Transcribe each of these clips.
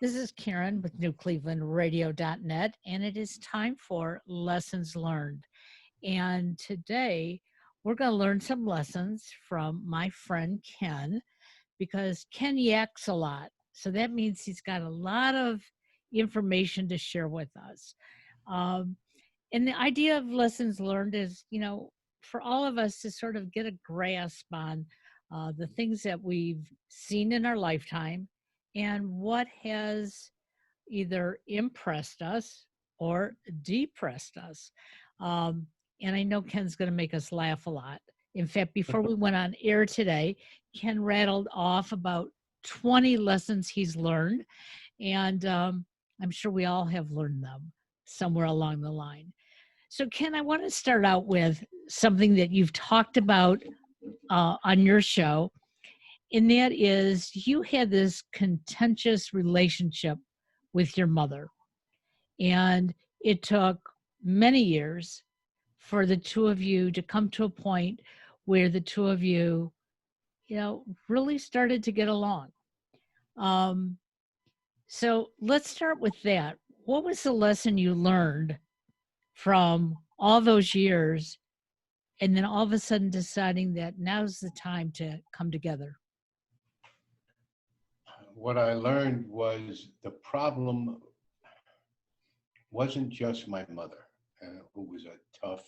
This is Karen with NewClevelandRadio.net, and it is time for Lessons Learned. And today we're going to learn some lessons from my friend Ken, because Ken yaks a lot. So that means he's got a lot of information to share with us. Um, and the idea of lessons learned is, for all of us to sort of get a grasp on the things that we've seen in our lifetime and what has either impressed us or depressed us. Um, and I know Ken's going to make us laugh a lot. In fact, before we went on air today, Ken rattled off about 20 lessons he's learned. And I'm sure we all have learned them somewhere along the line. So, Ken, I want to start out with something that you've talked about on your show, and that is you had this contentious relationship with your mother. And it took many years for the two of you to come to a point where the two of you, really started to get along. Um, so let's start with that. What was the lesson you learned from all those years and then all of a sudden deciding that now's the time to come together? What I learned was the problem wasn't just my mother, who was a tough,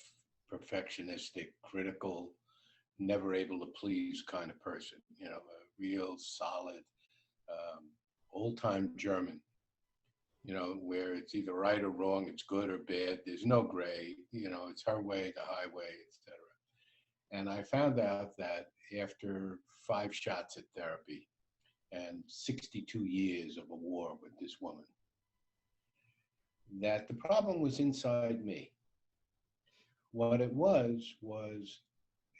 perfectionistic, critical, never able to please kind of person, a real solid, old-time German, where it's either right or wrong, it's good or bad, there's no gray, it's her way, the highway, etc. And I found out that after 5 shots at therapy and 62 years of a war with this woman, that the problem was inside me. What it was,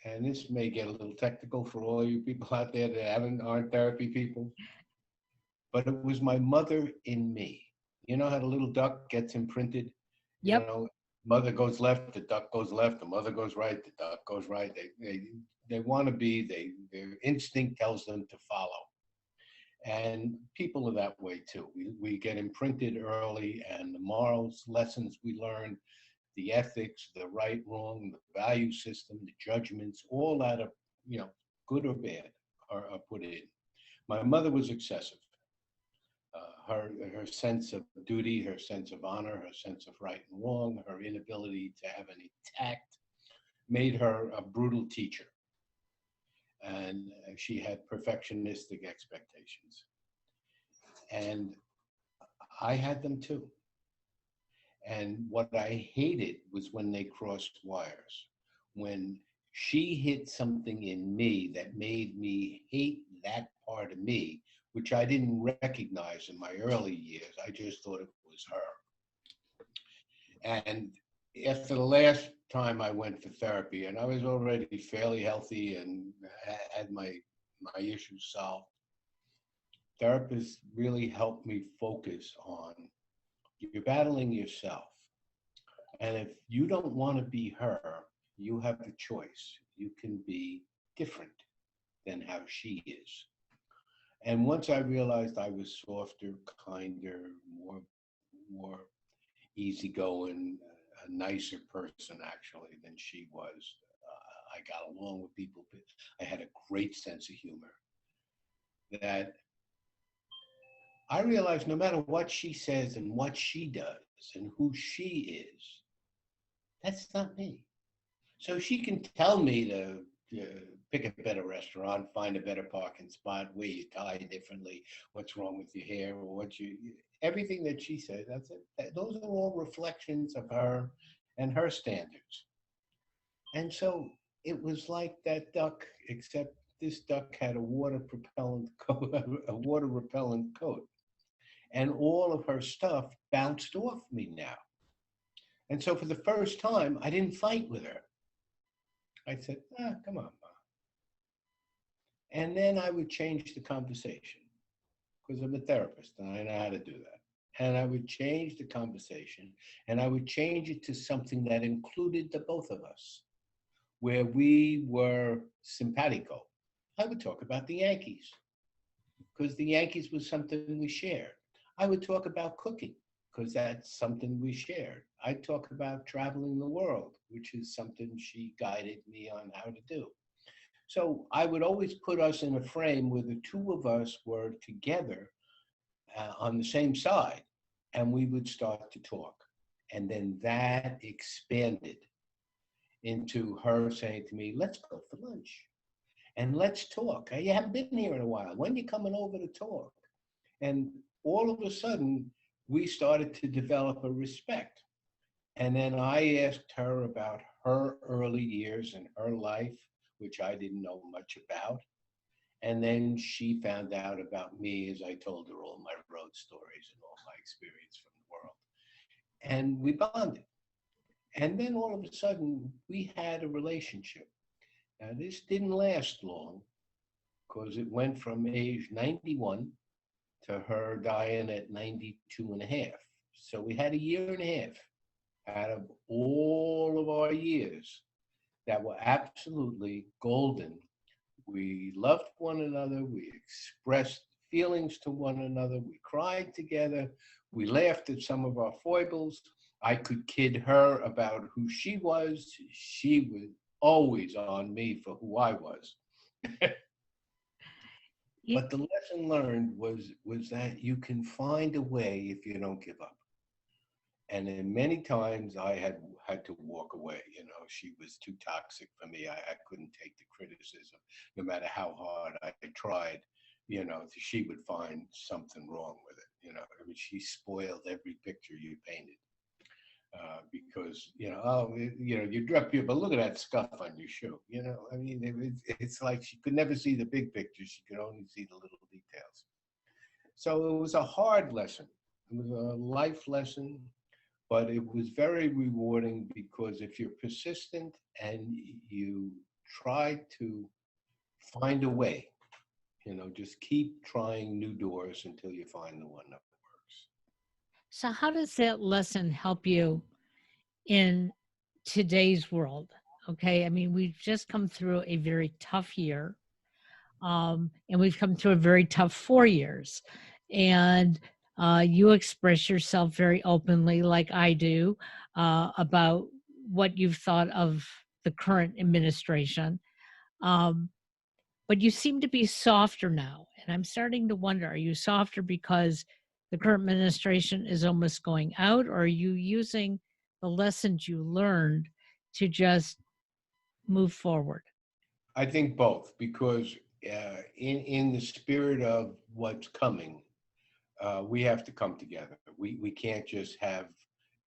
and this may get a little technical for all you people out there that aren't therapy people, but it was my mother in me. You know how the little duck gets imprinted? You Yep. know, mother goes left, the duck goes left, the mother goes right, the duck goes right. They want to be, their instinct tells them to follow. And people are that way too. We get imprinted early, and the morals, lessons we learn, the ethics, the right, wrong, the value system, the judgments, all that are, good or bad, are put in. My mother was excessive. Her sense of duty, her sense of honor, her sense of right and wrong, her inability to have any tact made her a brutal teacher. And she had perfectionistic expectations. And I had them too. And what I hated was when they crossed wires, when she hit something in me that made me hate that part of me, which I didn't recognize in my early years. I just thought it was her. And after the last time I went for therapy, and I was already fairly healthy and had my issues solved, therapists really helped me focus on you're battling yourself. And if you don't want to be her, you have the choice. You can be different than how she is. And once I realized I was softer, kinder, more easygoing, a nicer person actually than she was, I got along with people. I had a great sense of humor. That I realized no matter what she says and what she does and who she is, that's not me. So she can tell me to pick a better restaurant, find a better parking spot, wear your tie differently, what's wrong with your hair, or everything that she says, that's it. Those are all reflections of her and her standards. And so it was like that duck, except this duck had a water propellant coat, a water repellent coat. And all of her stuff bounced off me now. And so for the first time, I didn't fight with her. I said, come on, Ma. And then I would change the conversation because I'm a therapist and I know how to do that. And I would change the conversation and I would change it to something that included the both of us, where we were simpatico. I would talk about the Yankees because the Yankees was something we shared. I would talk about cooking because that's something we shared. I'd talk about traveling the world, which is something she guided me on how to do. So I would always put us in a frame where the two of us were together on the same side, and we would start to talk. And then that expanded into her saying to me, let's go for lunch and let's talk. You haven't been here in a while. When are you coming over to talk? And all of a sudden, we started to develop a respect. And then I asked her about her early years in her life, which I didn't know much about. And then she found out about me as I told her all my road stories and all my experience from the world. And we bonded. And then all of a sudden, we had a relationship. Now, this didn't last long because it went from age 91 to her dying at 92 and a half. So we had a year and a half out of all of our years that were absolutely golden. We loved one another. We expressed feelings to one another. We cried together. We laughed at some of our foibles. I could kid her about who she was. She was always on me for who I was. But the lesson learned was that you can find a way if you don't give up. And then many times I had to walk away. You know, she was too toxic for me. I couldn't take the criticism, no matter how hard I tried. You know, she would find something wrong with it. You know, I mean, she spoiled every picture you painted because you drop your, but look at that scuff on your shoe. You know, I mean, it's like she could never see the big picture. She could only see the little details. So it was a hard lesson. It was a life lesson. But it was very rewarding because if you're persistent and you try to find a way, you know, just keep trying new doors until you find the one that works. So, how does that lesson help you in today's world? Okay. I mean, we've just come through a very tough year, and we've come through a very tough 4 years. And you express yourself very openly, like I do, about what you've thought of the current administration. Um, but you seem to be softer now. And I'm starting to wonder, are you softer because the current administration is almost going out, or are you using the lessons you learned to just move forward? I think both, because in the spirit of what's coming, we have to come together. We can't just have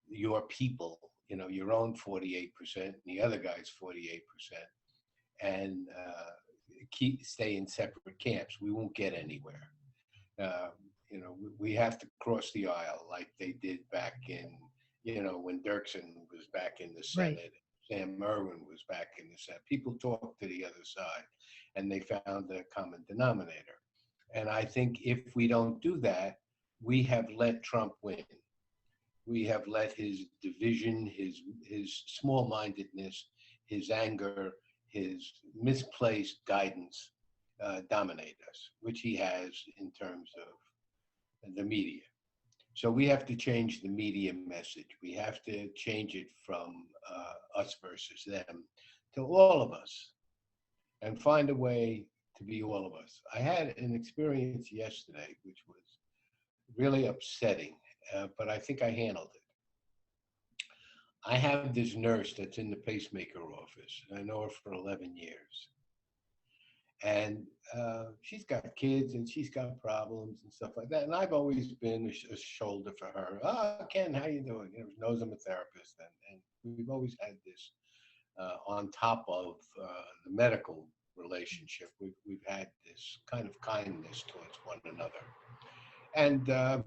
your people, you know, your own 48% and the other guy's 48%, and stay in separate camps. We won't get anywhere. Um, you know, we have to cross the aisle like they did back in, you know, when Dirksen was back in the Right. Senate, Sam Erwin was back in the Senate. People talked to the other side and they found a common denominator. And I think if we don't do that, we have let Trump win. We have let his division, his small-mindedness, his anger, his misplaced guidance dominate us, which he has in terms of the media. So we have to change the media message. We have to change it from us versus them to all of us and find a way to be all of us. I had an experience yesterday which was really upsetting, but I think I handled it. I have this nurse that's in the pacemaker office, and I know her for 11 years. And she's got kids and she's got problems and stuff like that. And I've always been a shoulder for her. Oh, Ken, how you doing? You know, she knows I'm a therapist. And we've always had this on top of the medical relationship. We've had this kind of kindness towards one another. And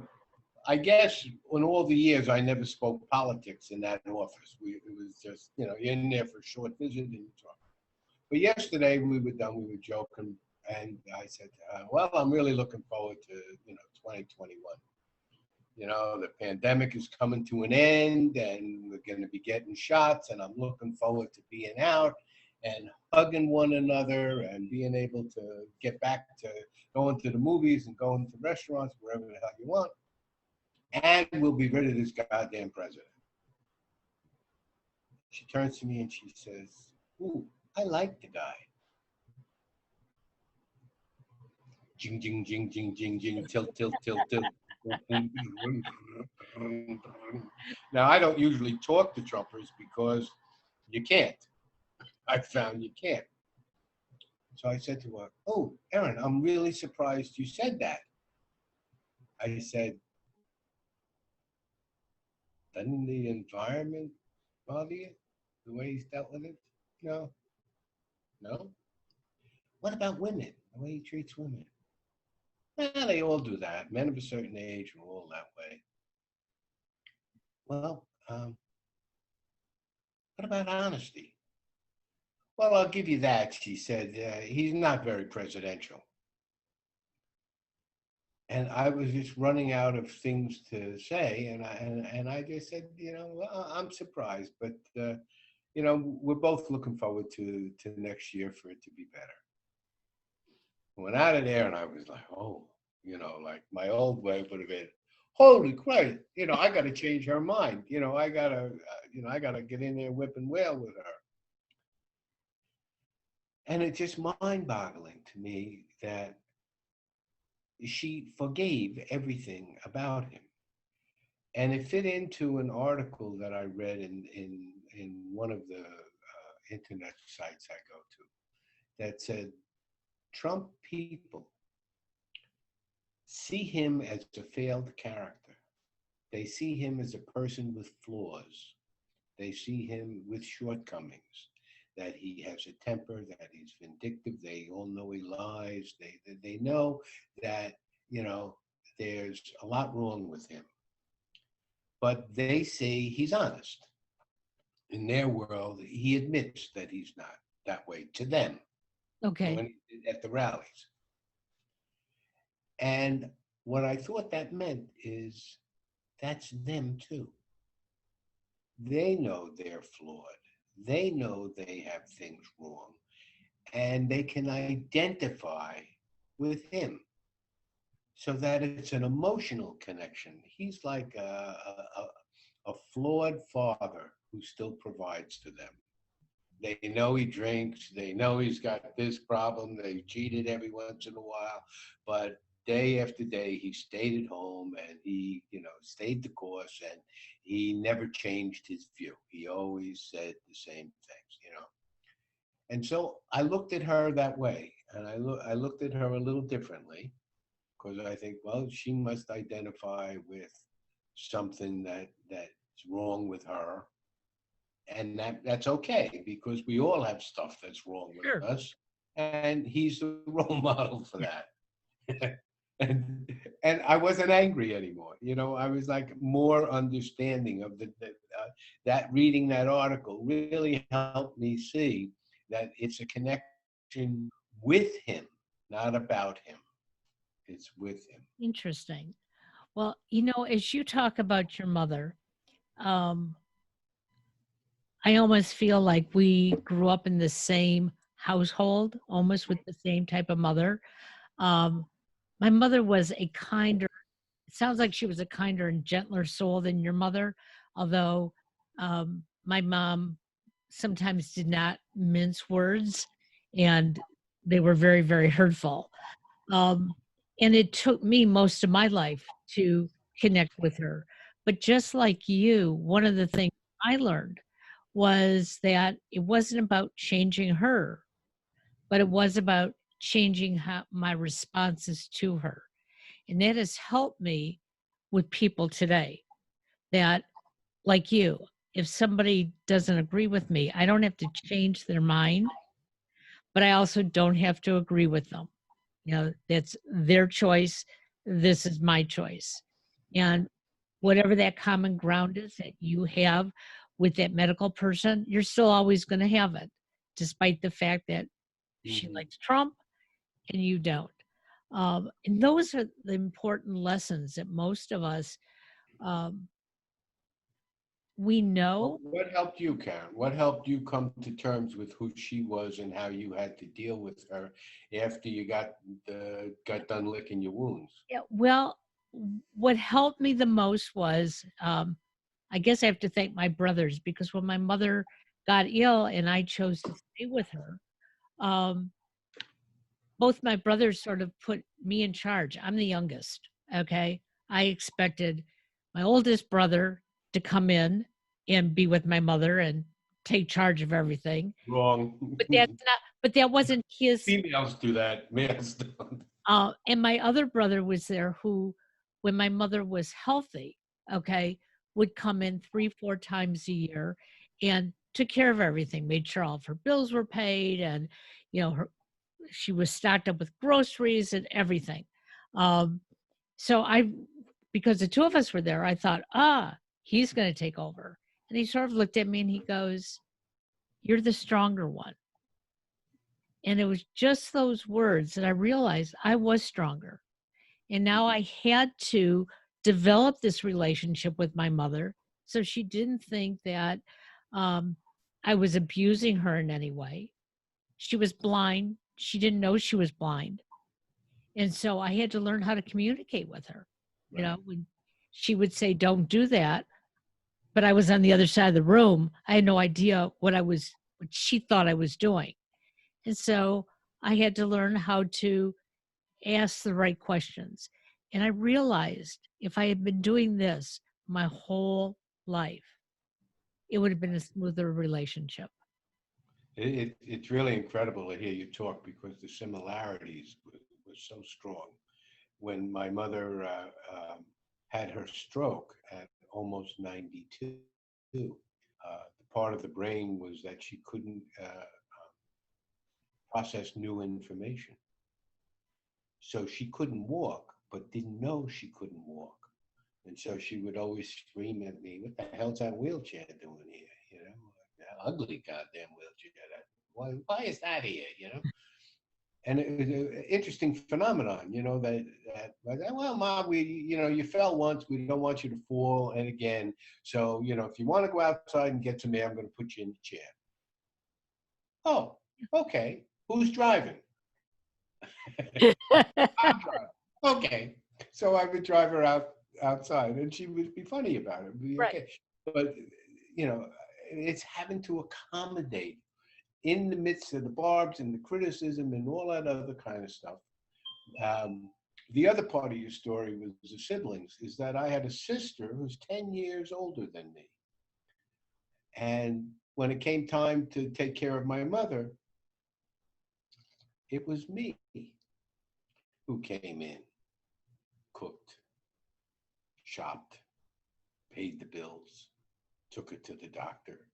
I guess in all the years, I never spoke politics in that office. It was just, you know, you're in there for a short visit and you talk. But yesterday we were done, we were joking, and I said, well, I'm really looking forward to, 2021. You know, the pandemic is coming to an end and we're going to be getting shots, and I'm looking forward to being out and hugging one another and being able to get back to going to the movies and going to restaurants, wherever the hell you want. and we'll be rid of this goddamn president. She turns to me and she says, "Ooh, I like the guy." Jing, jing, jing, jing, jing, jing, tilt, tilt, tilt, tilt. Now, I don't usually talk to Trumpers because you can't. I found you can't. So I said to her, "Oh, Erin, I'm really surprised you said that." I said, "Doesn't the environment bother you? The way he's dealt with it?" "No." "No? What about women? The way he treats women?" They all do that. Men of a certain age are all that way." "Well, what about honesty?" "Well, I'll give you that," she said. "He's not very presidential." And I was just running out of things to say, and I just said, well, I'm surprised, but we're both looking forward to next year for it to be better. I went out of there, and I was like, oh, like my old way would have been, holy Christ, I got to change her mind. I gotta get in there whip and wail with her. And it's just mind-boggling to me that she forgave everything about him. And it fit into an article that I read in one of the internet sites I go to that said Trump people see him as a failed character. They see him as a person with flaws. They see him with shortcomings, that he has a temper, that he's vindictive. They all know he lies. They know that, there's a lot wrong with him. But they say he's honest. In their world, he admits that he's not that way to them Okay. when at the rallies. And what I thought that meant is that's them too. They know they're flawed. They know they have things wrong, and they can identify with him so that it's an emotional connection. He's like a flawed father who still provides to them. They know he drinks. They know he's got this problem. They cheated every once in a while, but day after day he stayed at home and he, stayed the course, and he never changed his view. He always said the same things. And so I looked at her that way, and I looked at her a little differently because I think, well, she must identify with something that's wrong with her, and that's okay because we all have stuff that's wrong with Sure. us, and he's the role model for that. and I wasn't angry anymore. I was like more understanding of that reading that article really helped me see that it's a connection with him, not about him. It's with him. Interesting. Well, as you talk about your mother, um, I almost feel like we grew up in the same household, almost with the same type of mother. Um, my mother was a kinder, it sounds like she was a kinder and gentler soul than your mother, although my mom sometimes did not mince words, and they were very, very hurtful. Um, and it took me most of my life to connect with her. But just like you, one of the things I learned was that it wasn't about changing her, but it was about changing my responses to her. And that has helped me with people today. That, like you, if somebody doesn't agree with me, I don't have to change their mind, but I also don't have to agree with them. That's their choice. This is my choice. And whatever that common ground is that you have with that medical person, you're still always going to have it, despite the fact that she Mhm. likes Trump and you don't. And those are the important lessons that most of us, um, we know. What helped you, Karen? What helped you come to terms with who she was and how you had to deal with her after you got done licking your wounds? Yeah, well, what helped me the most was, I guess I have to thank my brothers, because when my mother got ill and I chose to stay with her, um, both my brothers sort of put me in charge. I'm the youngest. Okay. I expected my oldest brother to come in and be with my mother and take charge of everything. Wrong. But that wasn't his. Females do that. Males don't. And my other brother was there who, when my mother was healthy, okay, would come in 3, 4 times a year and took care of everything, made sure all of her bills were paid, and, her she was stocked up with groceries and everything. Um, so because the two of us were there, I thought, he's going to take over. And he sort of looked at me and he goes, "You're the stronger one." And it was just those words that I realized I was stronger. And now I had to develop this relationship with my mother so she didn't think that um, I was abusing her in any way. She was blind. She didn't know she was blind. And so I had to learn how to communicate with her. Right. When she would say, "Don't do that," but I was on the other side of the room, I had no idea what she thought I was doing. And so I had to learn how to ask the right questions. And I realized if I had been doing this my whole life, it would have been a smoother relationship. It's really incredible to hear you talk because the similarities were so strong. When my mother had her stroke at almost 92, the part of the brain was that she couldn't process new information. So she couldn't walk, but didn't know she couldn't walk. And so she would always scream at me, "What the hell's that wheelchair doing here? That ugly goddamn wheelchair. Why is that here? And it was an interesting phenomenon, that well, Mom, you fell once. We don't want you to fall, and again. So, if you want to go outside and get some air, I'm going to put you in the chair. Oh, okay. Who's driving? I'm driving. Okay. So I would drive her outside, and she would be funny about it. Be Right. okay. But you know, it's having to accommodate in the midst of the barbs and the criticism and all that other kind of stuff. Um, the other part of your story was the siblings. Is that I had a sister who's 10 years older than me, and when it came time to take care of my mother, it was me who came in, cooked, shopped, paid the bills, took her to the doctor,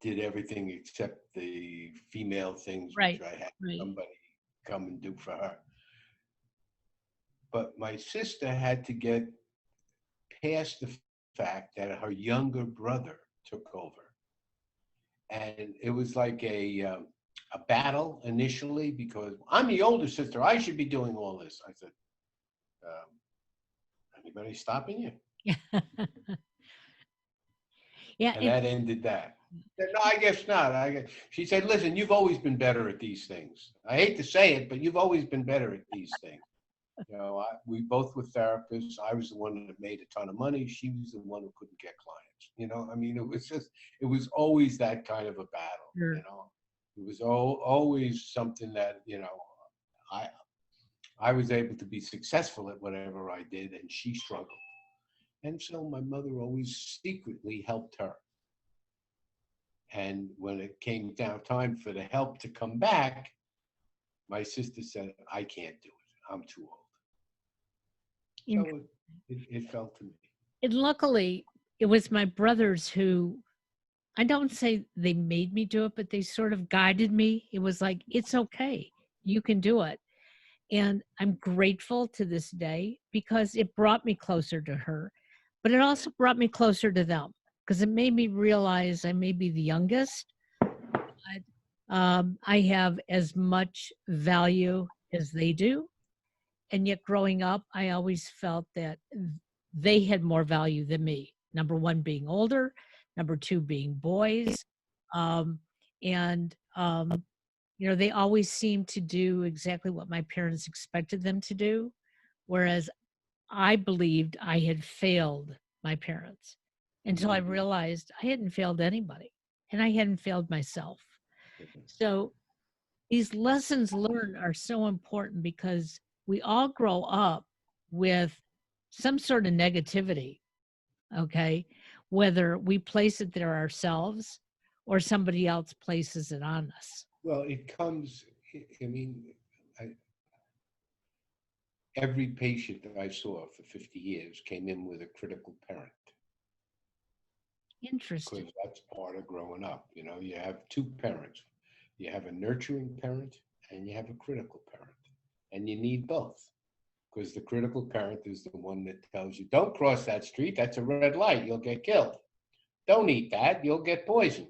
did everything except the female things, Right. which I had Right. somebody come and do for her. But my sister had to get past the fact that her younger brother took over. And it was like a battle initially because I'm the older sister. I should be doing all this. I said, um, anybody stopping you? Yeah. And that ended that. Said, no, I guess not. She said, listen, you've always been better at these things. I hate to say it, but you've always been better at these things. We both were therapists. I was the one that made a ton of money. She was the one who couldn't get clients. I mean, it was always that kind of a battle. Sure. It was always something that, I, I was able to be successful at whatever I did, and she struggled. And so my mother always secretly helped her. And when it came down time for the help to come back, my sister said, I can't do it. I'm too old. So it fell to me. And luckily, it was my brothers who, I don't say they made me do it, but they sort of guided me. It was like, it's okay. You can do it. And I'm grateful to this day because it brought me closer to her, but it also brought me closer to them because it made me realize I may be the youngest, but I have as much value as they do. And yet growing up, I always felt that they had more value than me. Number one, being older. Number two, being boys. Um, and, they always seemed to do exactly what my parents expected them to do. Whereas I believed I had failed my parents until I Mhm. realized I hadn't failed anybody and I hadn't failed myself. So these lessons learned are so important because we all grow up with some sort of negativity, okay? Whether we place it there ourselves or somebody else places it on us. Well, it comes, I mean, I, every patient that I saw for 50 years came in with a critical parent Interesting. because that's part of growing up. You know, you have two parents. You have a nurturing parent and you have a critical parent, and you need both because the critical parent is the one that tells you, don't cross that street. That's a red light. You'll get killed. Don't eat that. You'll get poisoned.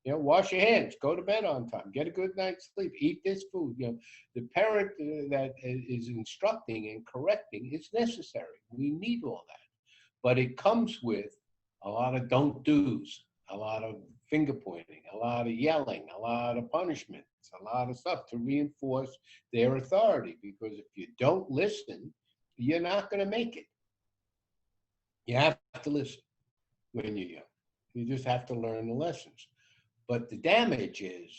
You know, wash your hands, go to bed on time, get a good night's sleep, eat this food. You know, the parent that is instructing and correcting is necessary. We need all that. But it comes with a lot of don't do's, a lot of finger pointing, a lot of yelling, a lot of punishments, a lot of stuff to reinforce their authority. Because if you don't listen, you're not going to make it. You have to listen when you're young. You just have to learn the lessons. But the damage is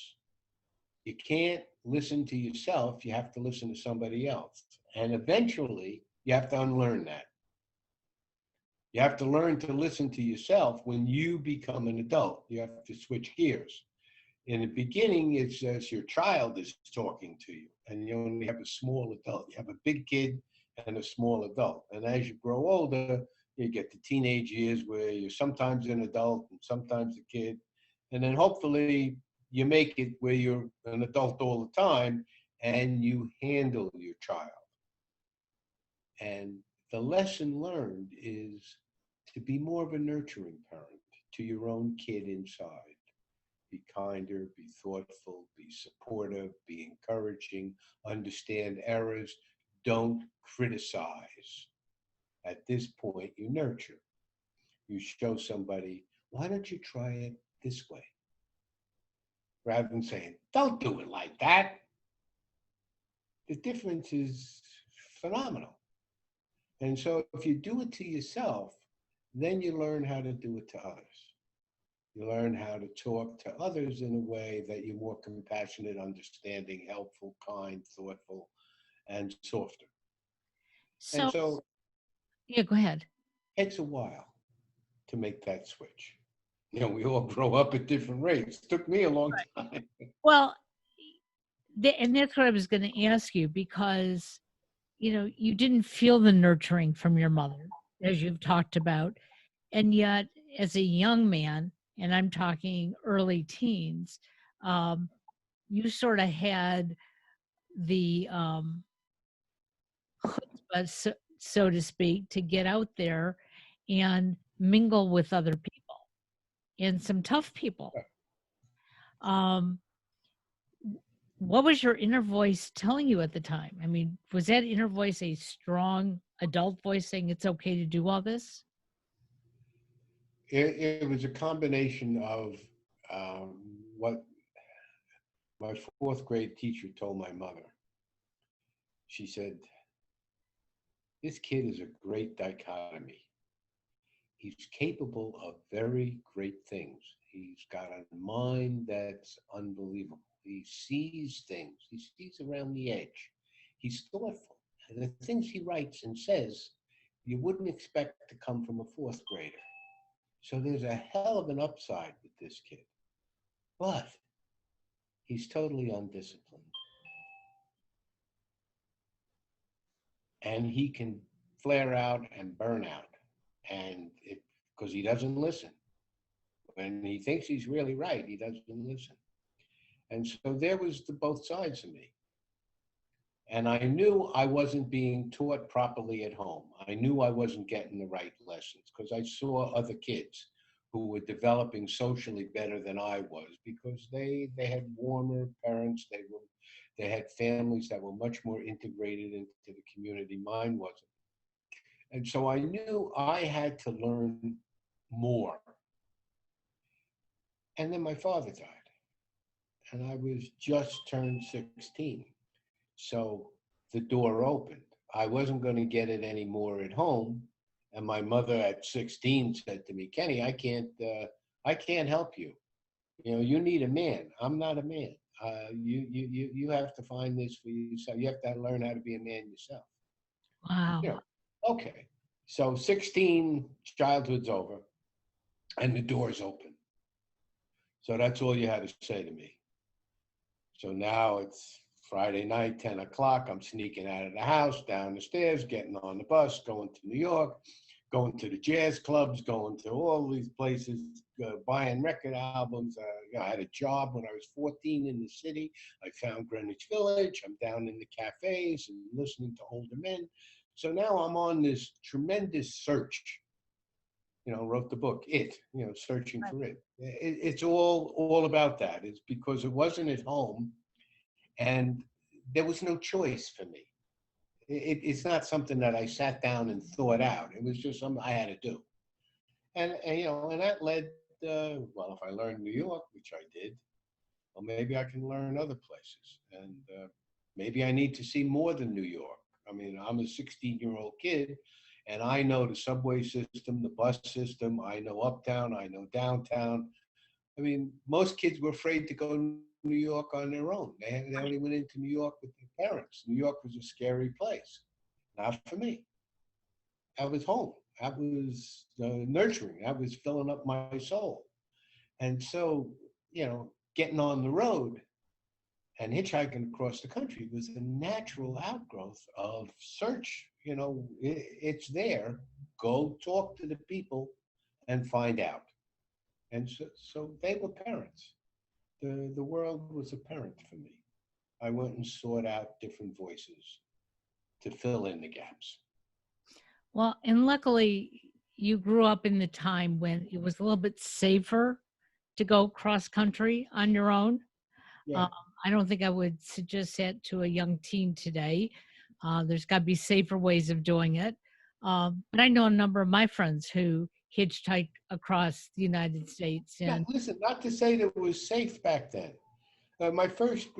you can't listen to yourself. You have to listen to somebody else. And eventually, you have to unlearn that. You have to learn to listen to yourself when you become an adult. You have to switch gears. In the beginning, it's as your child is talking to you, and you only have a small adult. You have a big kid and a small adult. And as you grow older, you get the teenage years where you're sometimes an adult and sometimes a kid. And then hopefully you make it where you're an adult all the time and you handle your child. And the lesson learned is to be more of a nurturing parent to your own kid inside. Be kinder, be thoughtful, be supportive, be encouraging, understand errors, don't criticize. At this point, you nurture. You show somebody, why don't you try it this way? Rather than saying, don't do it like that. The difference is phenomenal. And so if you do it to yourself, then you learn how to do it to others. You learn how to talk to others in a way that you're more compassionate, understanding, helpful, kind, thoughtful, and softer. And So, so yeah, go ahead. it takes a while to make that switch. You know, we all grow up at different rates. It took me a long time. Well, and that's what I was going to ask you because, you didn't feel the nurturing from your mother, as you've talked about. And yet, as a young man, and I'm talking early teens, um, you sort of had the chutzpah, so to speak, to get out there and mingle with other people and some tough people. Um, what was your inner voice telling you at the time? I mean, was that inner voice a strong adult voice saying it's okay to do all this? It was a combination of what my fourth grade teacher told my mother. She said, this kid is a great dichotomy. He's capable of very great things. He's got a mind that's unbelievable. He sees things, he sees around the edge. He's thoughtful. And the things he writes and says, you wouldn't expect to come from a fourth grader. So there's a hell of an upside with this kid. But he's totally undisciplined. And he can flare out and burn out. And it because he doesn't listen. When he thinks he's really right, he doesn't listen. And so there was the both sides of me. And I knew I wasn't being taught properly at home. I knew I wasn't getting the right lessons because I saw other kids who were developing socially better than I was because they had warmer parents. They had families that were much more integrated into the community. Mine wasn't. And so I knew I had to learn more. And then my father died, and I was just turned 16. So the door opened. I wasn't going to get it anymore at home. And my mother at 16 said to me, Kenny, I can't help you. You know, you need a man. I'm not a man. You have to find this for yourself. You have to learn how to be a man yourself. You Wow. know, okay. So 16, childhood's over, and the door's open. So that's all you had to say to me. So now it's Friday night, 10 o'clock. I'm sneaking out of the house, down the stairs, getting on the bus, going to New York, going to the jazz clubs, going to all these places, buying record albums. I had a job when I was 14 in the city. I found Greenwich Village. I'm down in the cafes and listening to older men. So now I'm on this tremendous search. Wrote the book, Searching for It. It's all about that. It's because it wasn't at home and there was no choice for me. It's not something that I sat down and thought out. It was just something I had to do. And that led, well, if I learned New York, which I did, well, maybe I can learn other places. And maybe I need to see more than New York. I mean, I'm a 16-year-old kid, and I know the subway system, the bus system. I know uptown, I know downtown. I mean, most kids were afraid to go to New York on their own. They only went into New York with their parents. New York was a scary place. Not for me. I was home. I was nurturing. I was filling up my soul. And so, getting on the road and hitchhiking across the country was a natural outgrowth of search. It's there. Go talk to the people and find out. And so they were parents. The world was a parent for me. I went and sought out different voices to fill in the gaps. Well, and luckily you grew up in the time when it was a little bit safer to go cross country on your own. Yeah. Um, I don't think I would suggest that to a young teen today. There's got to be safer ways of doing it. But I know a number of my friends who hitchhiked across the United States, Yeah, and listen, not to say that it was safe back then. My first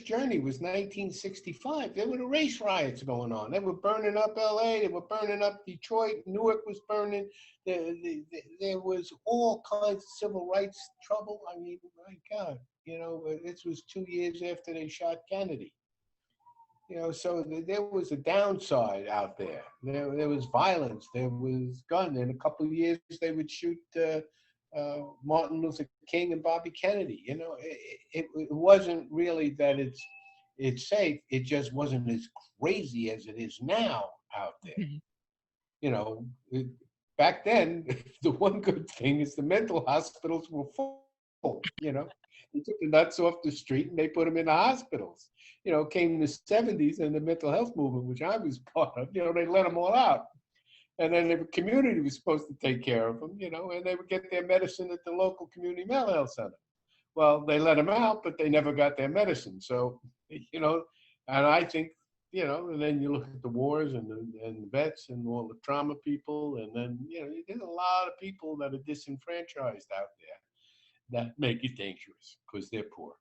journey was 1965. There were the race riots going on. They were burning up L.A. They were burning up Detroit. Newark was burning. There was all kinds of civil rights trouble. I mean, my God, this was 2 years after they shot Kennedy. So there was a downside out there. There was violence. There was gun. In a couple of years, they would shoot Martin Luther King and Bobby Kennedy. It wasn't really that it's safe. It just wasn't as crazy as it is now out there. okay, You know, back then, the one good thing is the mental hospitals were full. They took the nuts off the street and they put them in the hospitals. Came the 70s and the mental health movement, which I was part of, they let them all out. And then the community was supposed to take care of them, and they would get their medicine at the local community mental health center. Well, they let them out, but they never got their medicine. So, and I think, and then you look at the wars and the vets and all the trauma people, and then, there's a lot of people that are disenfranchised out there that make it dangerous because they're poor.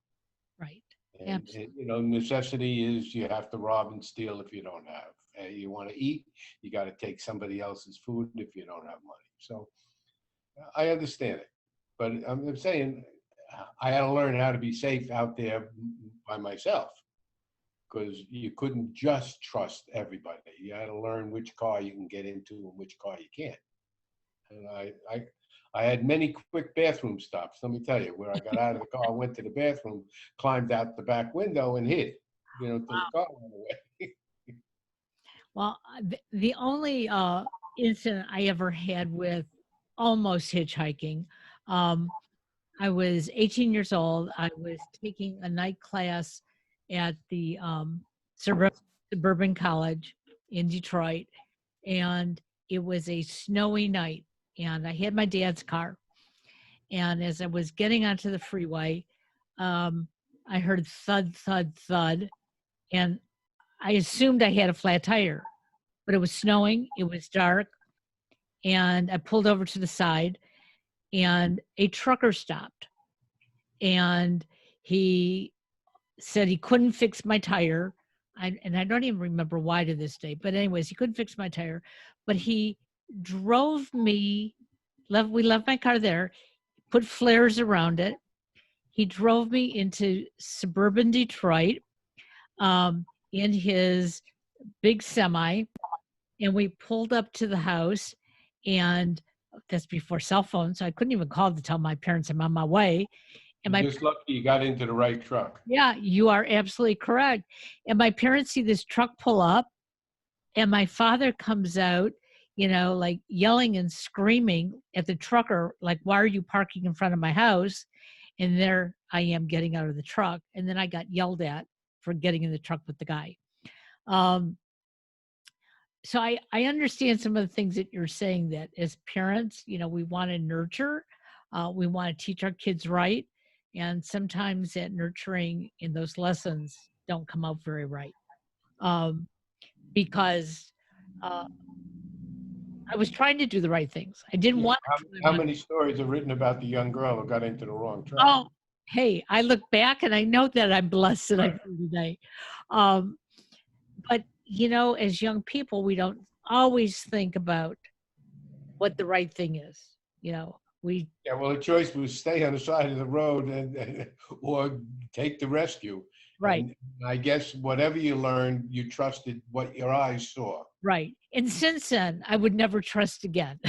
right, And, absolutely, necessity is you have to rob and steal if you don't have. You want to eat, you got to take somebody else's food if you don't have money. So I understand it, but I'm saying I had to learn how to be safe out there by myself because you couldn't just trust everybody. You had to learn which car you can get into and which car you can't. And I had many quick bathroom stops. Let me tell you, where I got out of the car, went to the bathroom, climbed out the back window, and hid. Till the car went away. well, the only incident I ever had with almost hitchhiking, um, I was 18 years old. I was taking a night class at the suburban college in Detroit, and it was a snowy night. And I had my dad's car. And as I was getting onto the freeway, um, I heard thud, thud, thud. And I assumed I had a flat tire, but it was snowing, it was dark. And I pulled over to the side, and a trucker stopped. And he said he couldn't fix my tire and I don't even remember why to this day. But anyways, he couldn't fix my tire, but he drove me. We left my car there, put flares around it. He drove me into suburban Detroit in his big semi, and we pulled up to the house, and that's before cell phones, so I couldn't even call to tell my parents I'm on my way. And You're my just lucky you got into the right truck. Yeah, you are absolutely correct. And my parents see this truck pull up, and my father comes out, like yelling and screaming at the trucker, like, "Why are you parking in front of my house?" And there I am getting out of the truck, and then I got yelled at for getting in the truck with the guy. Um, so I understand some of the things that you're saying, that as parents, we want to nurture, we want to teach our kids right. And sometimes that nurturing in those lessons don't come out very right. Because uh, I was trying to do the right things. I didn't Yeah. want How, to try how my, many stories are written about the young girl who got into the wrong truck? oh, hey, I look back and I know that I'm blessed that I'm here today. Um, but, as young people, we don't always think about what the right thing is. We Yeah, well, the choice was stay on the side of the road or take the rescue. right, And I guess whatever you learned, you trusted what your eyes saw. right. And since then, I would never trust again,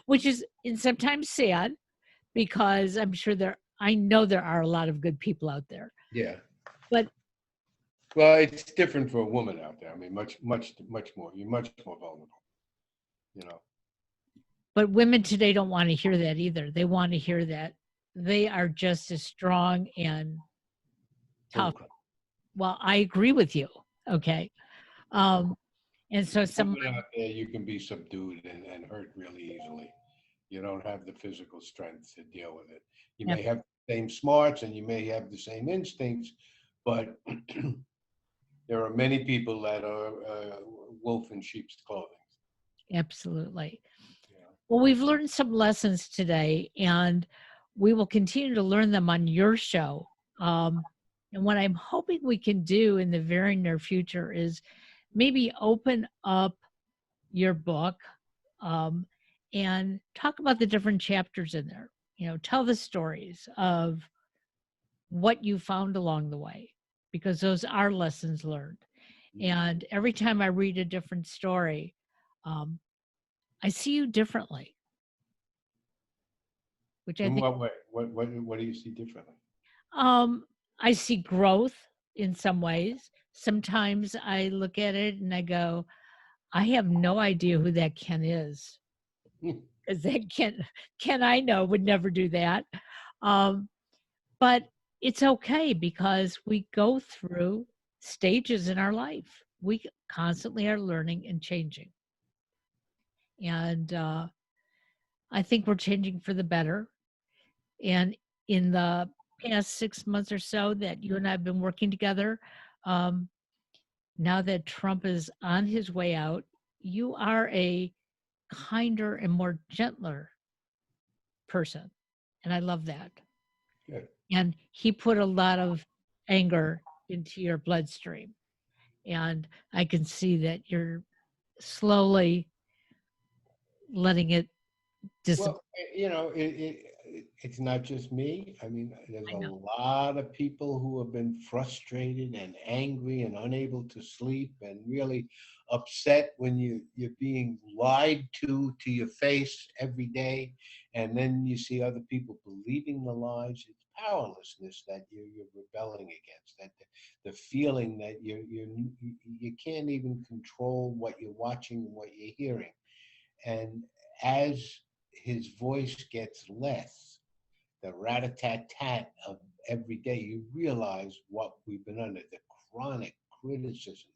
which is and sometimes sad, because I know there are a lot of good people out there. Yeah. But Well, it's different for a woman out there. I mean, much, much, much more. You're much more vulnerable, you know. women today don't want to hear that either. They want to hear that they are just as strong and tough. Bullcrap. Well, I agree with you. Okay. Um, and so some Women out there, you can be subdued and hurt really easily. You don't have the physical strength to deal with it. You Yep, may have the same smarts and you may have the same instincts, but there are many people that are wolf in sheep's clothing. absolutely. Yeah. Well, we've learned some lessons today, and we will continue to learn them on your show. And what I'm hoping we can do in the very near future is maybe open up your book, um, and talk about the different chapters in there. Tell the stories of what you found along the way, because those are lessons learned. And every time I read a different story, um, I see you differently, which I In think, what way? What do you see differently? um, I see growth in some ways. Sometimes I look at it and I go, I have no idea who that Ken is, because that Ken I know would never do that. Um, but it's okay, because we go through stages in our life. We constantly are learning and changing. And I think we're changing for the better. And in the past 6 months or so that you and I have been working together, um, now that Trump is on his way out, you are a kinder and more gentler person. And I love that. Good. And he put a lot of anger into your bloodstream. And I can see that you're slowly letting it disappear. Well, it's not just me. I mean, there's I a know. lot of people who have been frustrated and angry and unable to sleep and really upset when you're being lied to your face every day, and then you see other people believing the lies. It's powerlessness that you're rebelling against. That the feeling that you can't even control what you're watching and what you're hearing. And as his voice gets less, the rat-a-tat-tat of every day, you realize what we've been under, the chronic criticism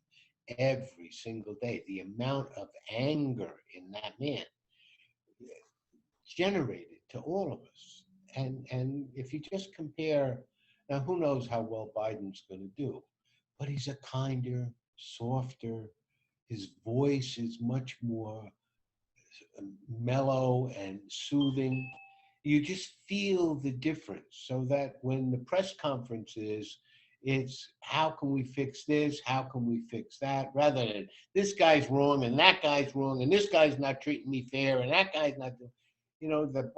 every single day, the amount of anger in that man generated to all of us. And if you just compare, now who knows how well Biden's going to do, but he's a kinder, softer, his voice is much more mellow and soothing. You just feel the difference, so that when the press conference is, It's how can we fix this? How can we fix that? Rather than this guy's wrong and that guy's wrong and this guy's not treating me fair and that guy's not, the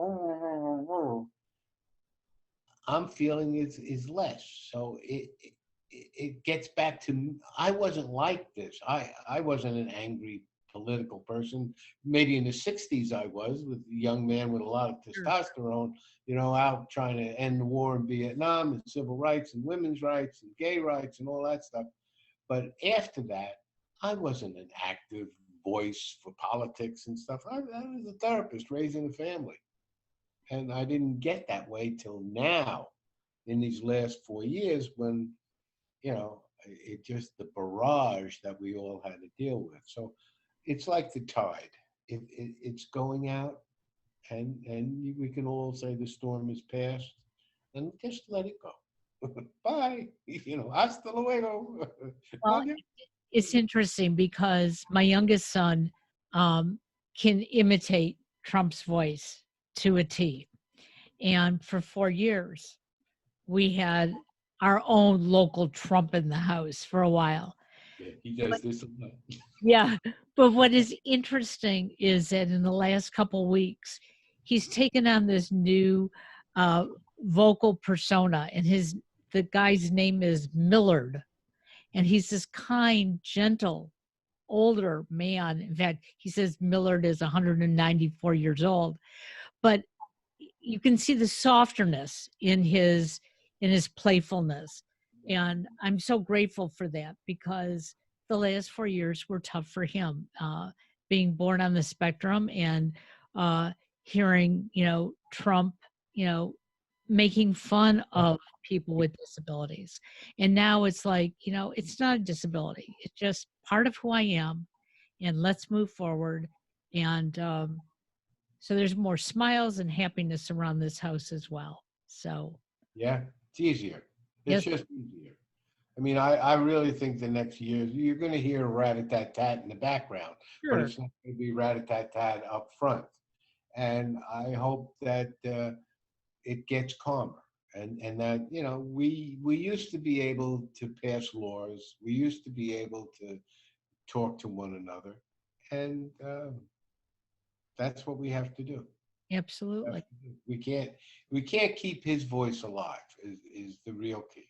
I'm feeling is less. So it gets back to I wasn't like this. I wasn't an angry political person. Maybe in the '60s I was, with a young man with a lot of Sure. testosterone, out trying to end the war in Vietnam and civil rights and women's rights and gay rights and all that stuff. But after that, I wasn't an active voice for politics and stuff. I was a therapist raising a family. And I didn't get that way till now in these last 4 years when, it just the barrage that we all had to deal with. So it's like the tide. It's going out and we can all say the storm is past and just let it go. Bye. Hasta luego. Well, it's interesting because my youngest son can imitate Trump's voice to a T. And for 4 years, we had our own local Trump in the house for a while. Yeah, he does this a lot. Yeah. But what is interesting is that in the last couple weeks, he's taken on this new uh, vocal persona, and the guy's name is Millard. And he's this kind, gentle, older man. In fact, he says Millard is 194 years old, but you can see the softness in his playfulness. And I'm so grateful for that because the last 4 years were tough for him, being born on the spectrum and uh, hearing, Trump, you know, making fun of people with disabilities. And now it's like, it's not a disability. It's just part of who I am. And let's move forward. And so there's more smiles and happiness around this house as well. So, Yeah, it's easier. It's yes, just easier. I mean, I really think the next year you're going to hear rat-a-tat-tat in the background, but sure. it's not going to be rat-a-tat-tat up front. And I hope that it gets calmer, and that we used to be able to pass laws. We used to be able to talk to one another, and that's what we have to do. Absolutely. We can't keep his voice alive. Is the real key.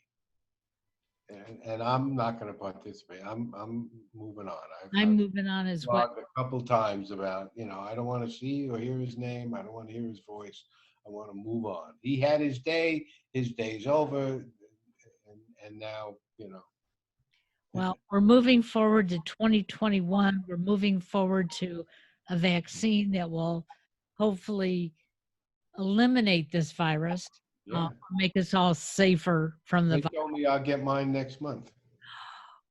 And I'm not going to participate. I'm moving on. I'm I've moving on as well. blogged a couple times about I don't want to see or hear his name. I don't want to hear his voice. I want to move on. He had his day. His day's over, and now Well, we're moving forward to 2021. We're moving forward to a vaccine that will hopefully eliminate this virus, yeah. make us all safer from the They virus. told me I'll get mine next month.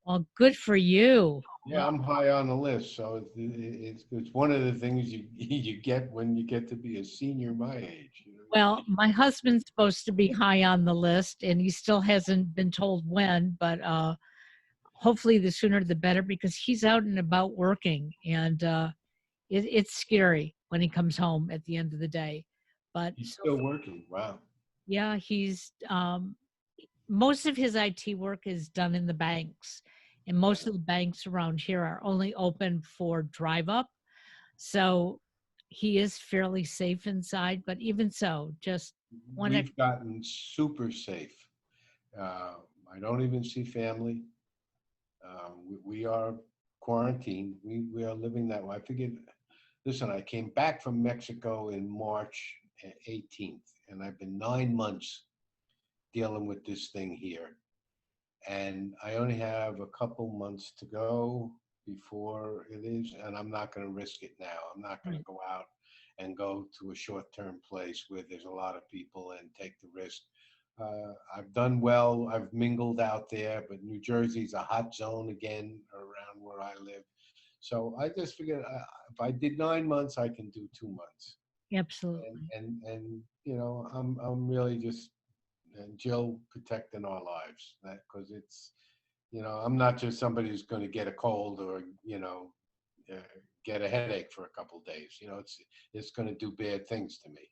Well, good for you. Yeah, Well, I'm high on the list, so it's one of the things you you get when you get to be a senior my age. Well, my husband's supposed to be high on the list, and he still hasn't been told when, but hopefully the sooner the better because he's out and about working, and it's scary when he comes home at the end of the day. But He's so still working. Wow. yeah, he's most of his IT work is done in the banks, and most of the banks around here are only open for drive up. So he is fairly safe inside, but even so, just one We've gotten super safe. Uh, I don't even see family. We are quarantined. We are living that way. I figured, listen, I came back from Mexico in March 18th, and I've been 9 months dealing with this thing here. And I only have a couple months to go before it is, and I'm not going to risk it now. I'm not going to go out and go to a short-term place where there's a lot of people and take the risk. I've done well. I've mingled out there, but New Jersey's a hot zone again around where I live. So I just figured if I did 9 months, I can do 2 months. absolutely. And I'm really just and Jill protecting our lives. That because I'm not just somebody who's going to get a cold or uh, get a headache for a couple of days. It's going to do bad things to me.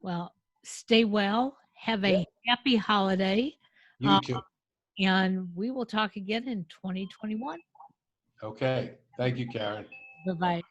Well, stay well. Have Yeah, a happy holiday. you Uh, too. And we will talk again in 2021. Okay. Thank you, Karen. Bye bye.